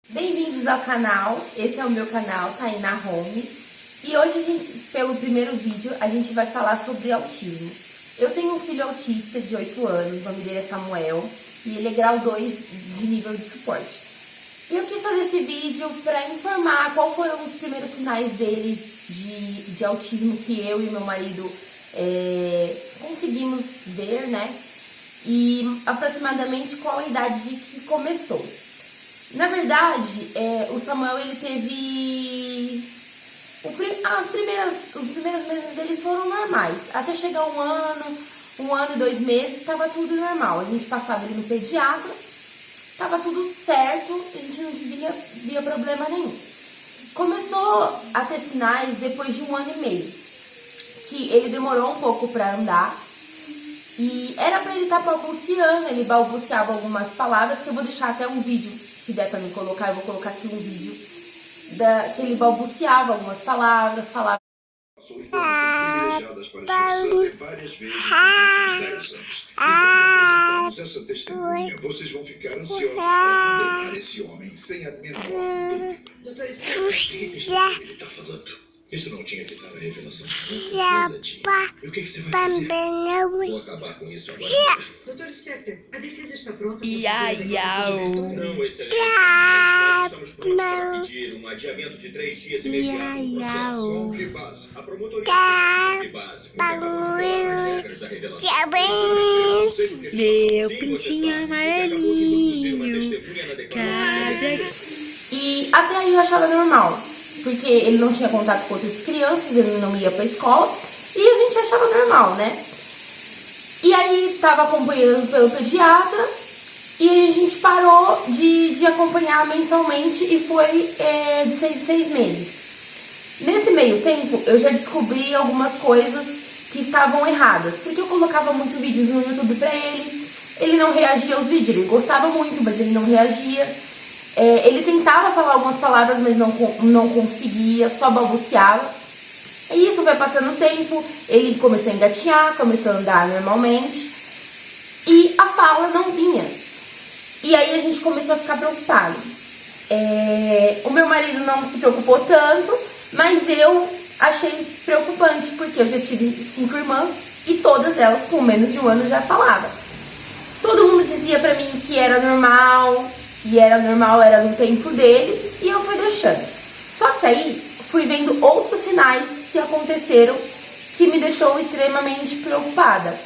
Bem-vindos ao canal, esse é o meu canal, Tainá Home. E hoje, pelo primeiro vídeo, a gente vai falar sobre autismo. Eu tenho um filho autista de 8 anos, o nome dele é Samuel, e ele é grau 2 de nível de suporte. E eu quis fazer esse vídeo para informar quais foram os primeiros sinais deles de autismo que eu e meu marido conseguimos ver, né? E aproximadamente qual a idade de que começou. Na verdade, o Samuel, ele teve... Os primeiros meses deles foram normais. Até chegar um ano e 2 meses, estava tudo normal. A gente passava ele no pediatra, estava tudo certo, a gente não via problema nenhum. Começou a ter sinais depois de 1 ano e meio, que ele demorou um pouco para andar. E era para ele estar balbuciando, ele balbuciava algumas palavras, que eu vou deixar até um vídeo, se der para me colocar, eu vou colocar aqui um vídeo que ele balbuciava algumas palavras, falava. Passou privilegiadas para Jerusalém várias vezes nos 10 anos. Então, apresentamos essa testemunha. Vocês vão ficar ansiosos para condenar esse homem sem a menor dúvida. Doutor, o que ele está falando? Isso não tinha que estar na revelação. E o que você vai fazer? Vou acabar com isso agora mesmo. Doutor Specter, a defesa está pronta para Não, excelente. Nós estamos prontos para pedir um adiamento de 3 dias imediato no processo. Com que base? A promotoria com que base? Porque acabou de falar as regras da revelação. Meu pintinho amarelinho. E até aí eu achava normal, porque ele não tinha contato com outras crianças, ele não ia pra escola, e a gente achava normal, né? E aí tava acompanhando pelo pediatra, e aí a gente parou de acompanhar mensalmente e foi de 6 em 6 meses. Nesse meio tempo, eu já descobri algumas coisas que estavam erradas, porque eu colocava muito vídeos no YouTube pra ele não reagia aos vídeos, ele gostava muito, mas ele não reagia. Ele tentava falar algumas palavras, mas não conseguia, só balbuciava. E isso vai passando o tempo, ele começou a engatinhar, começou a andar normalmente, e a fala não vinha. E aí a gente começou a ficar preocupado. O meu marido não se preocupou tanto, mas eu achei preocupante, porque eu já tive 5 irmãs e todas elas com menos de 1 ano já falavam. Todo mundo dizia pra mim que era normal, era no tempo dele, e eu fui deixando. Só que aí fui vendo outros sinais que aconteceram que me deixou extremamente preocupada.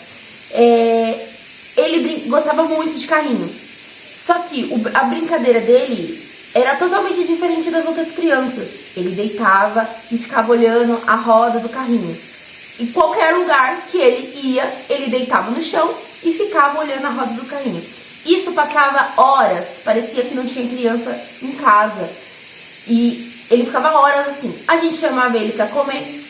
Ele gostava muito de carrinho, só que a brincadeira dele era totalmente diferente das outras crianças. Ele deitava e ficava olhando a roda do carrinho. Em qualquer lugar que ele ia, ele deitava no chão e ficava olhando a roda do carrinho. Isso passava horas, parecia que não tinha criança em casa. E ele ficava horas assim. A gente chamava ele pra comer,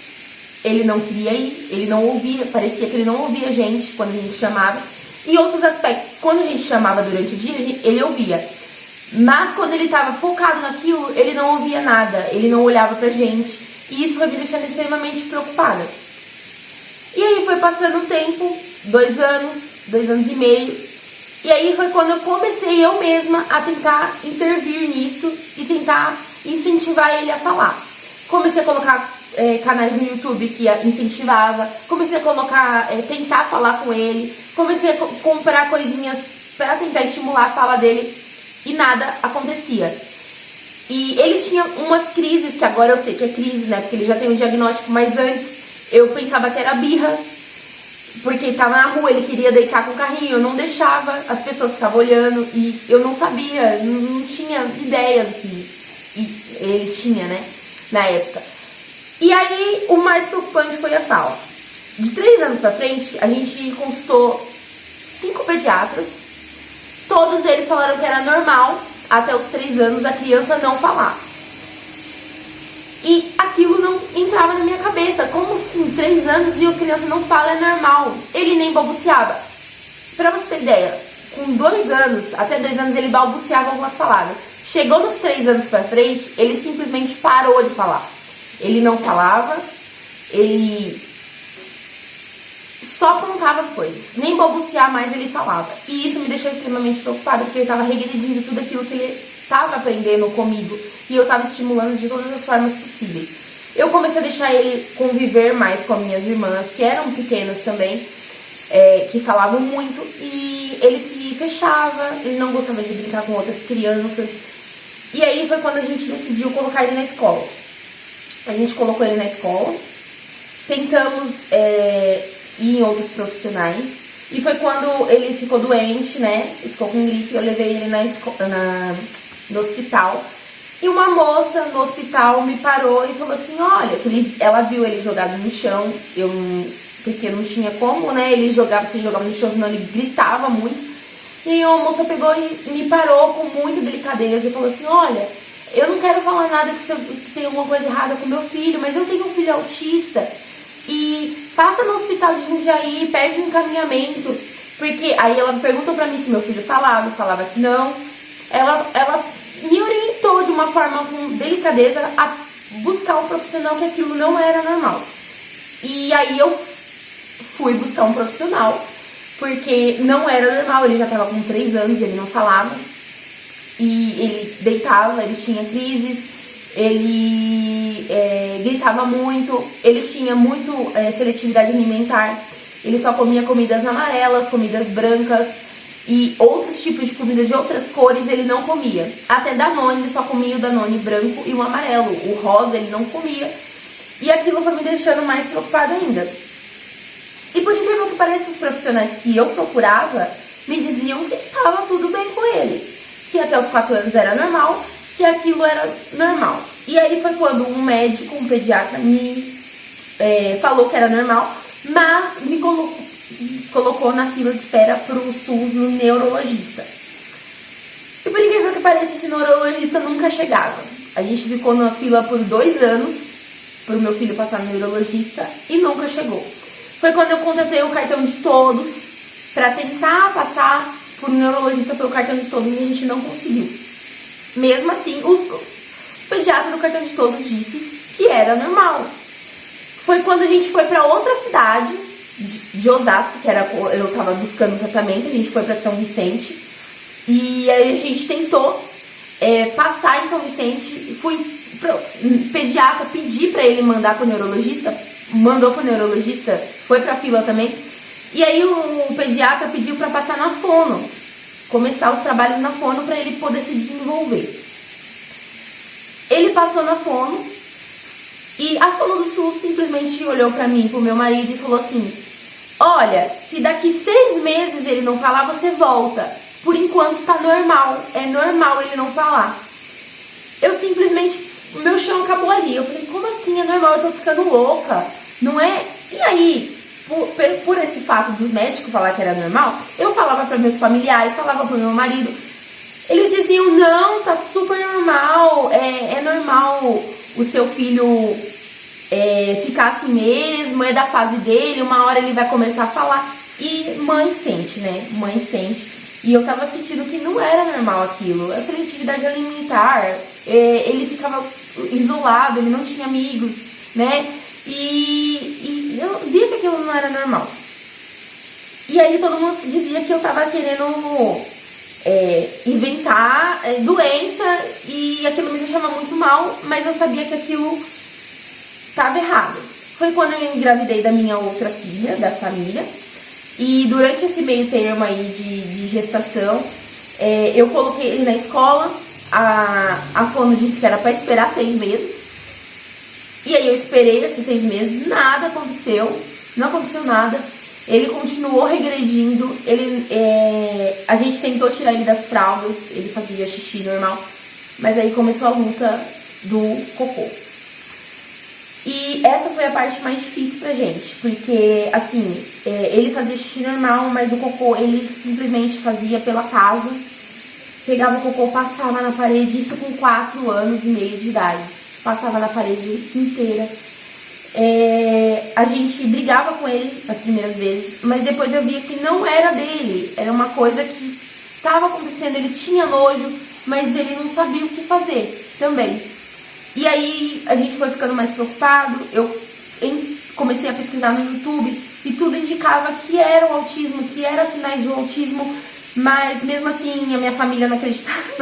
ele não queria ir, ele não ouvia, parecia que ele não ouvia a gente quando a gente chamava. E outros aspectos, quando a gente chamava durante o dia, ele ouvia. Mas quando ele estava focado naquilo, ele não ouvia nada, ele não olhava pra gente. E isso foi me deixando extremamente preocupada. E aí foi passando o tempo, 2 anos, 2 anos e meio. E aí foi quando eu comecei eu mesma a tentar intervir nisso e tentar incentivar ele a falar. Comecei a colocar canais no YouTube que incentivava, comecei a colocar, tentar falar com ele, comecei a comprar coisinhas para tentar estimular a fala dele e nada acontecia. E ele tinha umas crises, que agora eu sei que é crise, né, porque ele já tem um diagnóstico, mas antes eu pensava que era birra. Porque ele tava na rua, ele queria deitar com o carrinho, eu não deixava, as pessoas ficavam olhando e eu não sabia, não tinha ideia do que ele tinha, né, na época. E aí o mais preocupante foi a fala. De 3 anos pra frente, a gente consultou 5 pediatras, todos eles falaram que era normal, até os 3 anos, a criança não falar. E aquilo não entrava na minha cabeça. Como assim? 3 anos e a criança não fala, é normal. Ele nem balbuciava. Pra você ter ideia, com 2 anos, até 2 anos ele balbuciava algumas palavras. Chegou nos 3 anos pra frente, ele simplesmente parou de falar. Ele não falava, ele só apontava as coisas. Nem balbuciar mais ele falava. E isso me deixou extremamente preocupada, porque ele estava regredindo tudo aquilo que ele estava aprendendo comigo e eu estava estimulando de todas as formas possíveis. Eu comecei a deixar ele conviver mais com as minhas irmãs, que eram pequenas também, que falavam muito, e ele se fechava, ele não gostava de brincar com outras crianças. E aí foi quando a gente decidiu colocar ele na escola. A gente colocou ele na escola, tentamos ir em outros profissionais, e foi quando ele ficou doente, né? Ele ficou com gripe, eu levei ele no hospital. E uma moça no hospital me parou e falou assim, olha, ela viu ele jogado no chão, porque não tinha como, né? Ele se jogava no chão, senão ele gritava muito. E aí a moça pegou e me parou com muita delicadeza e falou assim, olha, eu não quero falar nada que tem alguma coisa errada com meu filho, mas eu tenho um filho autista e passa no hospital de Jundiaí, pede um encaminhamento. Porque aí ela perguntou pra mim se meu filho falava, eu falava que não. Ela me orientou de uma forma com delicadeza a buscar um profissional, que aquilo não era normal. E aí eu fui buscar um profissional, porque não era normal, ele já estava com 3 anos, ele não falava, e ele deitava, ele tinha crises, ele gritava muito, ele tinha muito seletividade alimentar, ele só comia comidas amarelas, comidas brancas, e outros tipos de comida de outras cores ele não comia. Até Danone, ele só comia o Danone branco e o amarelo, o rosa ele não comia, e aquilo foi me deixando mais preocupada ainda. E por incrível que pareça, os profissionais que eu procurava me diziam que estava tudo bem com ele, que até os 4 anos era normal, que aquilo era normal. E aí foi quando um médico, um pediatra, me falou que era normal, mas me colocou na fila de espera para o SUS no neurologista. E por incrível que pareça, esse neurologista nunca chegava. A gente ficou na fila por 2 anos para o meu filho passar no neurologista e nunca chegou. Foi quando eu contratei o cartão de todos para tentar passar por um neurologista pelo cartão de todos e a gente não conseguiu. Mesmo assim, os pediatras do cartão de todos disse que era normal. Foi quando a gente foi para outra cidade de Osasco, que eu estava buscando tratamento, a gente foi para São Vicente e aí a gente tentou passar em São Vicente, fui pro pediatra pedir para ele mandar para o neurologista, mandou para o neurologista, foi para a fila também, e aí o pediatra pediu para passar na fono, começar os trabalhos na fono para ele poder se desenvolver. Ele passou na fono e a fono do SUS simplesmente olhou para mim, para o meu marido e falou assim, olha, se daqui 6 meses ele não falar, você volta. Por enquanto tá normal, é normal ele não falar. Eu simplesmente, o meu chão acabou ali. Eu falei, como assim é normal? Eu tô ficando louca, não é? E aí, por esse fato dos médicos falar que era normal, eu falava para meus familiares, falava pro meu marido. Eles diziam, não, tá super normal, é normal o seu filho ficar assim mesmo, é da fase dele, uma hora ele vai começar a falar. E mãe sente, né? Mãe sente. E eu tava sentindo que não era normal aquilo. A seletividade alimentar, ele ficava isolado, ele não tinha amigos, né? E eu via que aquilo não era normal. E aí todo mundo dizia que eu tava querendo inventar doença e aquilo me deixava muito mal, mas eu sabia que aquilo estava errado. Foi quando eu engravidei da minha outra filha, da Samira, e durante esse meio termo aí de gestação, eu coloquei ele na escola, a fono disse que era para esperar 6 meses, e aí eu esperei esses 6 meses, nada aconteceu, não aconteceu nada, ele continuou regredindo, a gente tentou tirar ele das fraldas, ele fazia xixi normal, mas aí começou a luta do cocô. E essa foi a parte mais difícil pra gente, porque, assim, ele fazia xixi normal, mas o cocô, ele simplesmente fazia pela casa, pegava o cocô, passava na parede, isso com 4 anos e meio de idade, passava na parede inteira. A gente brigava com ele as primeiras vezes, mas depois eu via que não era dele, era uma coisa que estava acontecendo, ele tinha nojo, mas ele não sabia o que fazer também. E aí a gente foi ficando mais preocupado, eu comecei a pesquisar no YouTube e tudo indicava que era o autismo, que era sinais do autismo, Mas mesmo assim a minha família não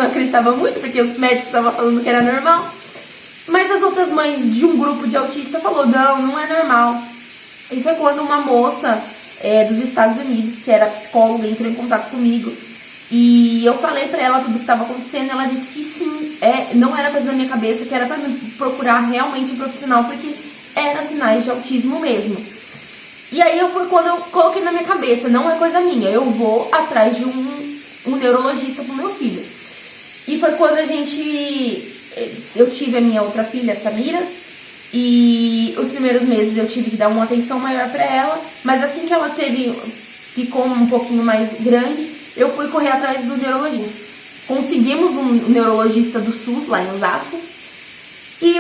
acreditava muito, porque os médicos estavam falando que era normal. Mas as outras mães de um grupo de autistas falou, não é normal. E foi quando uma moça dos Estados Unidos, que era psicóloga, entrou em contato comigo. E eu falei pra ela tudo o que estava acontecendo. Ela disse que sim, não era coisa da minha cabeça, que era pra me procurar realmente um profissional, porque era sinais de autismo mesmo. E aí foi quando eu coloquei na minha cabeça, não é coisa minha, eu vou atrás de um neurologista pro meu filho. E foi quando eu tive a minha outra filha, a Samira, e os primeiros meses eu tive que dar uma atenção maior pra ela, mas assim que ela ficou um pouquinho mais grande, eu fui correr atrás do neurologista. Conseguimos um neurologista do SUS lá em Osasco, e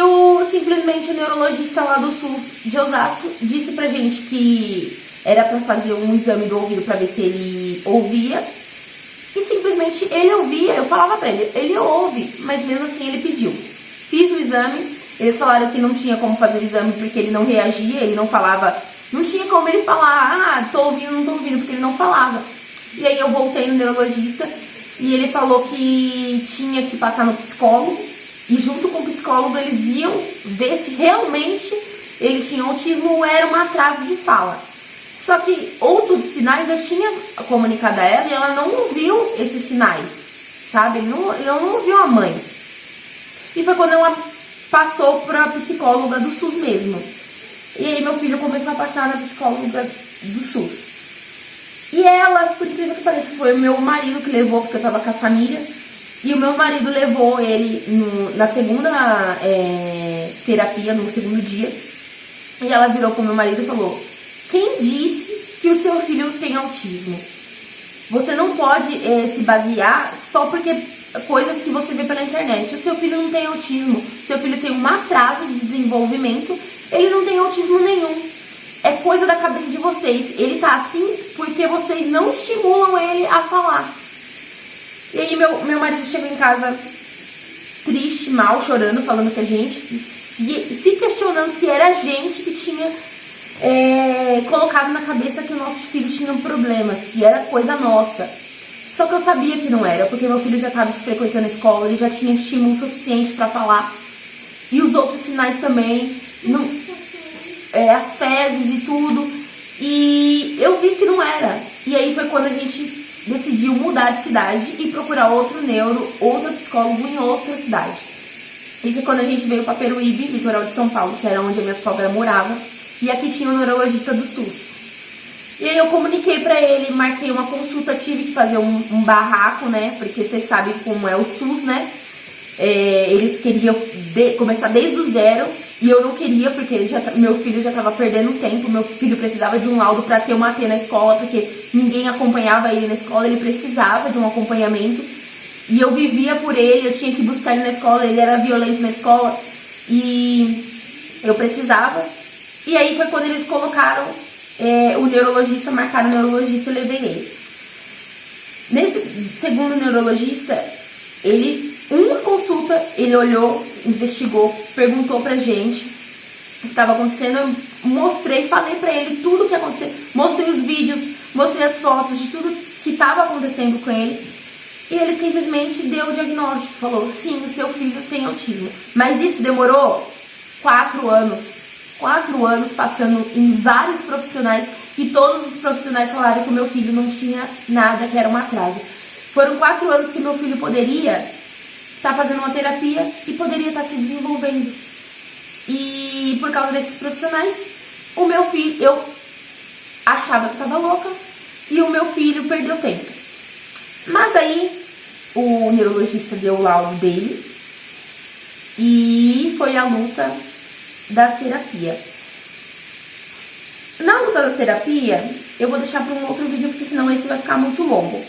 simplesmente o neurologista lá do SUS de Osasco disse pra gente que era pra fazer um exame do ouvido pra ver se ele ouvia. E simplesmente ele ouvia, eu falava pra ele ouve, mas mesmo assim ele pediu. Fiz o exame, eles falaram que não tinha como fazer o exame porque ele não reagia, ele não falava, não tinha como ele falar, tô ouvindo, não tô ouvindo, porque ele não falava. E aí eu voltei no neurologista e ele falou que tinha que passar no psicólogo, e junto com o psicólogo eles iam ver se realmente ele tinha autismo ou era um atraso de fala. Só que outros sinais eu tinha comunicado a ela e ela não ouviu esses sinais, sabe? Ela não ouviu a mãe. E foi quando ela passou para a psicóloga do SUS mesmo. E aí meu filho começou a passar na psicóloga do SUS. E ela, por incrível que pareça, foi o meu marido que levou, porque eu tava com a Samira. E o meu marido levou ele na segunda terapia, no segundo dia. E ela virou pro meu marido e falou: quem disse que o seu filho tem autismo? Você não pode se basear só porque coisas que você vê pela internet. O seu filho não tem autismo, seu filho tem um atraso de desenvolvimento, ele não tem autismo nenhum. É coisa da cabeça de vocês. Ele tá assim porque vocês não estimulam ele a falar. E aí meu marido chegou em casa triste, mal, chorando, falando que a gente, se questionando se era a gente que tinha colocado na cabeça que o nosso filho tinha um problema, que era coisa nossa. Só que eu sabia que não era, porque meu filho já estava frequentando a escola, ele já tinha estímulo suficiente para falar. E os outros sinais também, as fezes e tudo. E eu vi que não era. E aí foi quando a gente decidiu mudar de cidade e procurar outro psicólogo em outra cidade. E foi quando a gente veio para Peruíbe, litoral de São Paulo, que era onde a minha sogra morava. E aqui tinha o neurologista do SUS. E aí eu comuniquei pra ele, marquei uma consulta, tive que fazer um barraco, né? Porque vocês sabem como é o SUS, né? Eles queriam começar desde o zero e eu não queria, porque meu filho já estava perdendo tempo. Meu filho precisava de um laudo para ter uma AT na escola, porque ninguém acompanhava ele na escola, ele precisava de um acompanhamento. E eu vivia por ele, eu tinha que buscar ele na escola, ele era violento na escola e eu precisava. E aí foi quando eles colocaram o neurologista, marcaram o neurologista, eu levei ele. Nesse segundo neurologista, uma consulta, ele olhou, investigou, perguntou pra gente o que estava acontecendo. Eu mostrei, falei pra ele tudo o que aconteceu, mostrei os vídeos, mostrei as fotos de tudo que estava acontecendo com ele. E ele simplesmente deu o diagnóstico, falou: sim, o seu filho tem autismo. Mas isso demorou 4 anos. 4 anos passando em vários profissionais e todos os profissionais falaram que o meu filho não tinha nada, que era um atraso. Foram 4 anos que meu filho poderia estar fazendo uma terapia e poderia estar se desenvolvendo. E por causa desses profissionais, o meu filho, eu achava que estava louca e o meu filho perdeu tempo. Mas aí o neurologista deu o laudo dele e foi a luta das terapias. Na luta das terapias, eu vou deixar para um outro vídeo, porque senão esse vai ficar muito longo.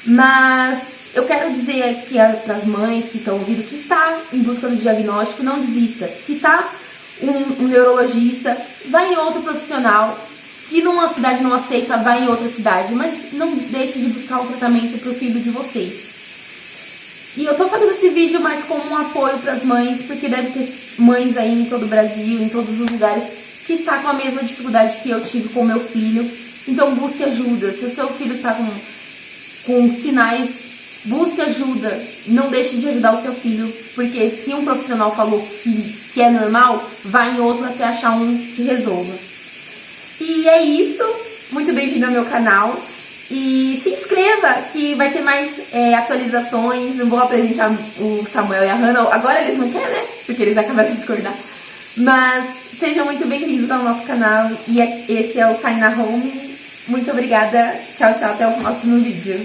Mas eu quero dizer aqui para as mães que estão ouvindo, que está em busca do diagnóstico, não desista. Se está um neurologista, vai em outro profissional. Se numa cidade não aceita, vai em outra cidade. Mas não deixe de buscar o tratamento para o filho de vocês. E eu tô fazendo esse vídeo mais como um apoio para as mães, porque deve ter mães aí em todo o Brasil, em todos os lugares, que está com a mesma dificuldade que eu tive com o meu filho. Então busque ajuda. Se o seu filho tá com com sinais, busque ajuda, não deixe de ajudar o seu filho, porque se um profissional falou que é normal, vai em outro até achar um que resolva. E é isso, muito bem-vindo ao meu canal. E se inscreva que vai ter mais atualizações. Eu vou apresentar o Samuel e a Hannah. Agora eles não querem, né? Porque eles acabaram de acordar. Mas sejam muito bem-vindos ao nosso canal. E esse é o Tainá Home. Muito obrigada. Tchau, tchau. Até o próximo vídeo.